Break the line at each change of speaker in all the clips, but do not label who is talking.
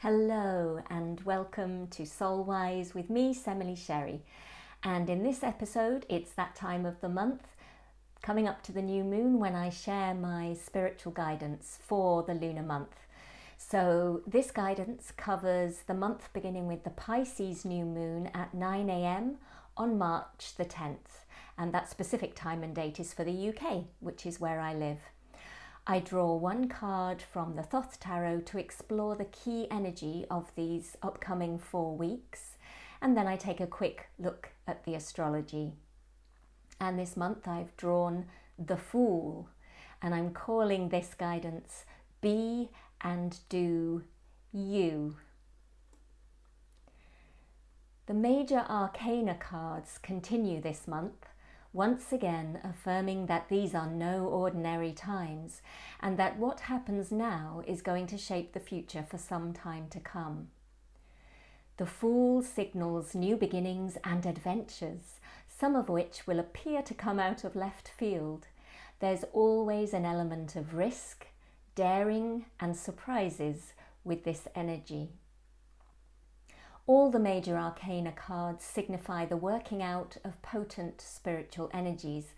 Hello and welcome to Soulwise with me, Semele Xerri. And in this episode, it's that time of the month, coming up to the new moon, when I share my spiritual guidance for the lunar month. So this guidance covers the month beginning with the Pisces new moon at 9 a.m. on March the 10th. And that specific time and date is for the UK, which is where I live. I draw one card from the Thoth Tarot to explore the key energy of these upcoming 4 weeks, and then I take a quick look at the astrology. And this month I've drawn the Fool, and I'm calling this guidance Be and Do You. The major arcana cards continue this month, once again affirming that these are no ordinary times and that what happens now is going to shape the future for some time to come. The Fool signals new beginnings and adventures, some of which will appear to come out of left field. There's always an element of risk, daring and surprises with this energy. All the major arcana cards signify the working out of potent spiritual energies,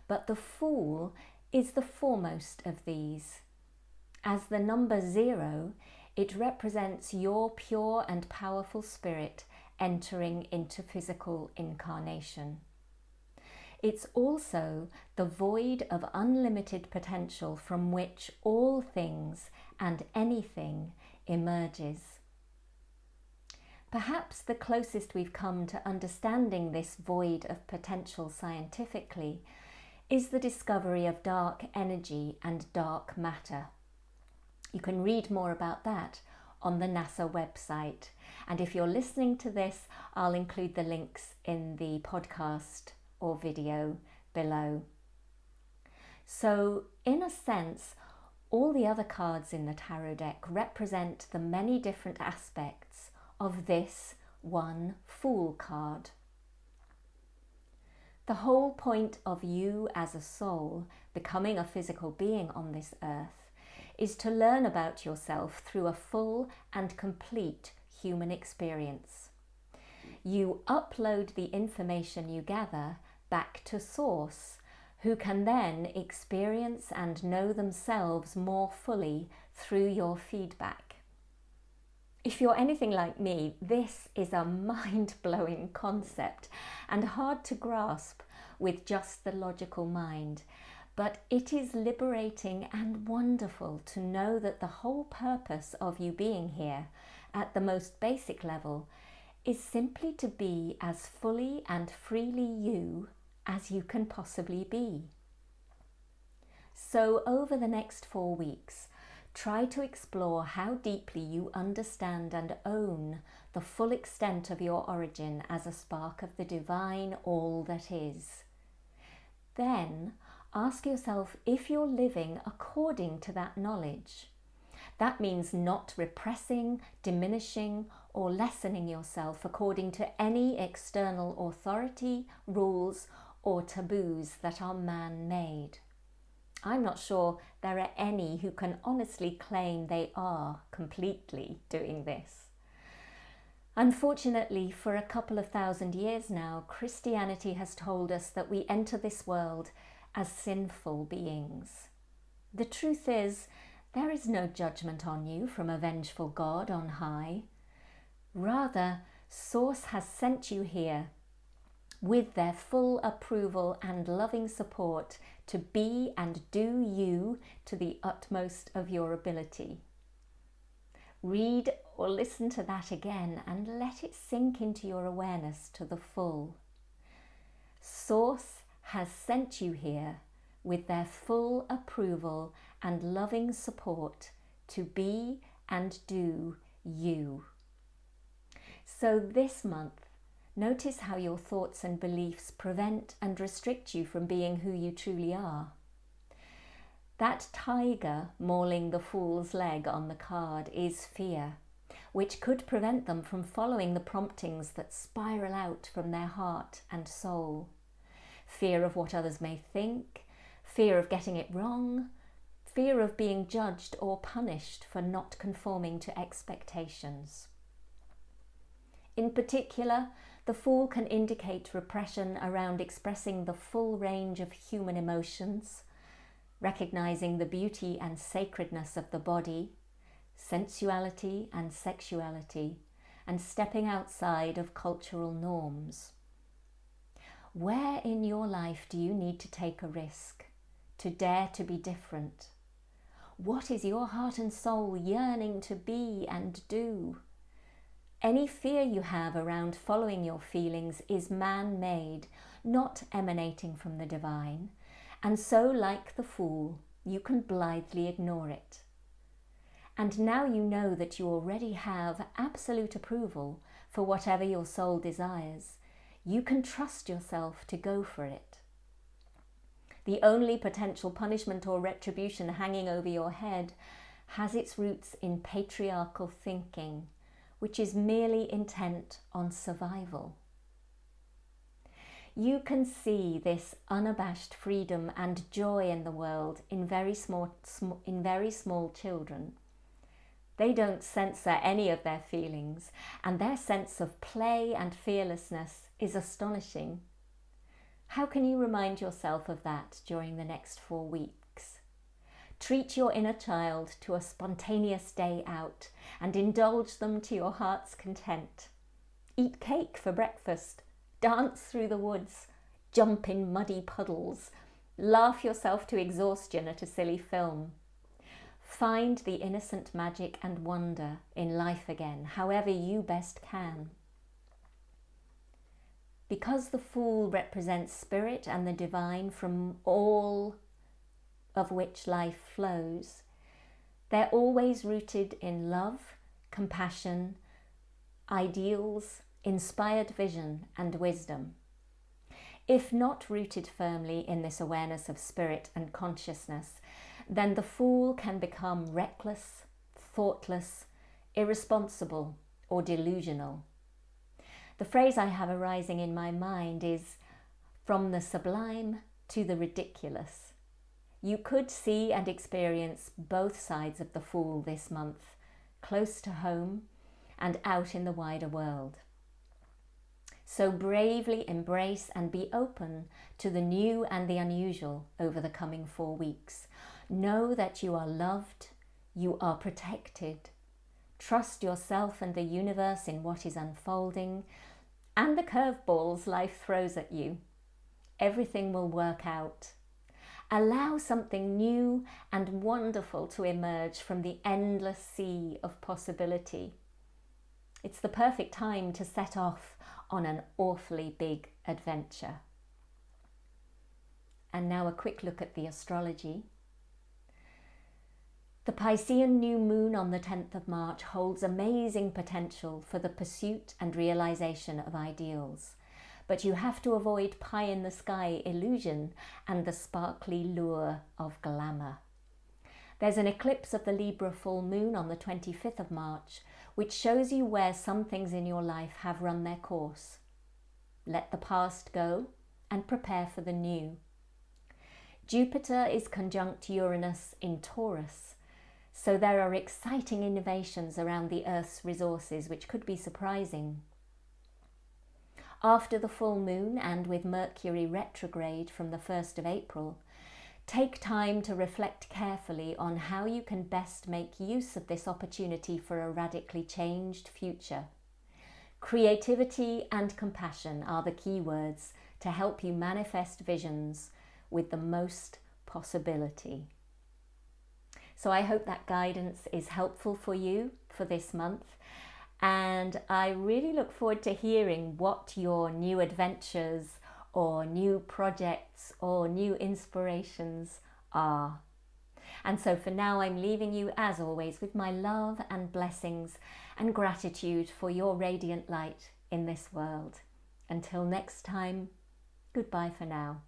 but the Fool is the foremost of these. As the number 0, it represents your pure and powerful spirit entering into physical incarnation. It's also the void of unlimited potential from which all things and anything emerges. Perhaps the closest we've come to understanding this void of potential scientifically is the discovery of dark energy and dark matter. You can read more about that on the NASA website. And if you're listening to this, I'll include the links in the podcast or video below. So, in a sense, all the other cards in the tarot deck represent the many different aspects of this one Fool card. The whole point of you as a soul becoming a physical being on this earth is to learn about yourself through a full and complete human experience. You upload the information you gather back to Source, who can then experience and know themselves more fully through your feedback. If you're anything like me, this is a mind-blowing concept and hard to grasp with just the logical mind. But it is liberating and wonderful to know that the whole purpose of you being here, at the most basic level, is simply to be as fully and freely you as you can possibly be. So over the next 4 weeks, try to explore how deeply you understand and own the full extent of your origin as a spark of the divine all that is. Then ask yourself if you're living according to that knowledge. That means not repressing, diminishing, or lessening yourself according to any external authority, rules, or taboos that are man-made. I'm not sure there are any who can honestly claim they are completely doing this. Unfortunately, for a couple of thousand years now, Christianity has told us that we enter this world as sinful beings. The truth is, there is no judgment on you from a vengeful God on high. Rather, Source has sent you here with their full approval and loving support to be and do you to the utmost of your ability. Read or listen to that again and let it sink into your awareness to the full. Source has sent you here with their full approval and loving support to be and do you. So this month, notice how your thoughts and beliefs prevent and restrict you from being who you truly are. That tiger mauling the Fool's leg on the card is fear, which could prevent them from following the promptings that spiral out from their heart and soul. Fear of what others may think, fear of getting it wrong, fear of being judged or punished for not conforming to expectations. In particular, the Fool can indicate repression around expressing the full range of human emotions, recognizing the beauty and sacredness of the body, sensuality and sexuality, and stepping outside of cultural norms. Where in your life do you need to take a risk, to dare to be different? What is your heart and soul yearning to be and do? Any fear you have around following your feelings is man-made, not emanating from the divine, and so, like the Fool, you can blithely ignore it. And now you know that you already have absolute approval for whatever your soul desires. You can trust yourself to go for it. The only potential punishment or retribution hanging over your head has its roots in patriarchal thinking, which is merely intent on survival. You can see this unabashed freedom and joy in the world in very small children. They don't censor any of their feelings, and their sense of play and fearlessness is astonishing. How can you remind yourself of that during the next 4 weeks? Treat your inner child to a spontaneous day out and indulge them to your heart's content. Eat cake for breakfast, dance through the woods, jump in muddy puddles, laugh yourself to exhaustion at a silly film. Find the innocent magic and wonder in life again, however you best can. Because the Fool represents spirit and the divine, from all of which life flows, they're always rooted in love, compassion, ideals, inspired vision, and wisdom. If not rooted firmly in this awareness of spirit and consciousness, then the Fool can become reckless, thoughtless, irresponsible, or delusional. The phrase I have arising in my mind is from the sublime to the ridiculous. You could see and experience both sides of the Fool this month, close to home and out in the wider world. So bravely embrace and be open to the new and the unusual over the coming 4 weeks. Know that you are loved, you are protected. Trust yourself and the universe in what is unfolding and the curveballs life throws at you. Everything will work out. Allow something new and wonderful to emerge from the endless sea of possibility. It's the perfect time to set off on an awfully big adventure. And now a quick look at the astrology. The Piscean new moon on the 10th of March holds amazing potential for the pursuit and realization of ideals. But you have to avoid pie-in-the-sky illusion and the sparkly lure of glamour. There's an eclipse of the Libra full moon on the 25th of March, which shows you where some things in your life have run their course. Let the past go and prepare for the new. Jupiter is conjunct Uranus in Taurus, so there are exciting innovations around the Earth's resources which could be surprising. After the full moon and with Mercury retrograde from the 1st of April, take time to reflect carefully on how you can best make use of this opportunity for a radically changed future. Creativity and compassion are the key words to help you manifest visions with the most possibility. So I hope that guidance is helpful for you for this month. And I really look forward to hearing what your new adventures or new projects or new inspirations are. And so for now, I'm leaving you, as always, with my love and blessings and gratitude for your radiant light in this world. Until next time, goodbye for now.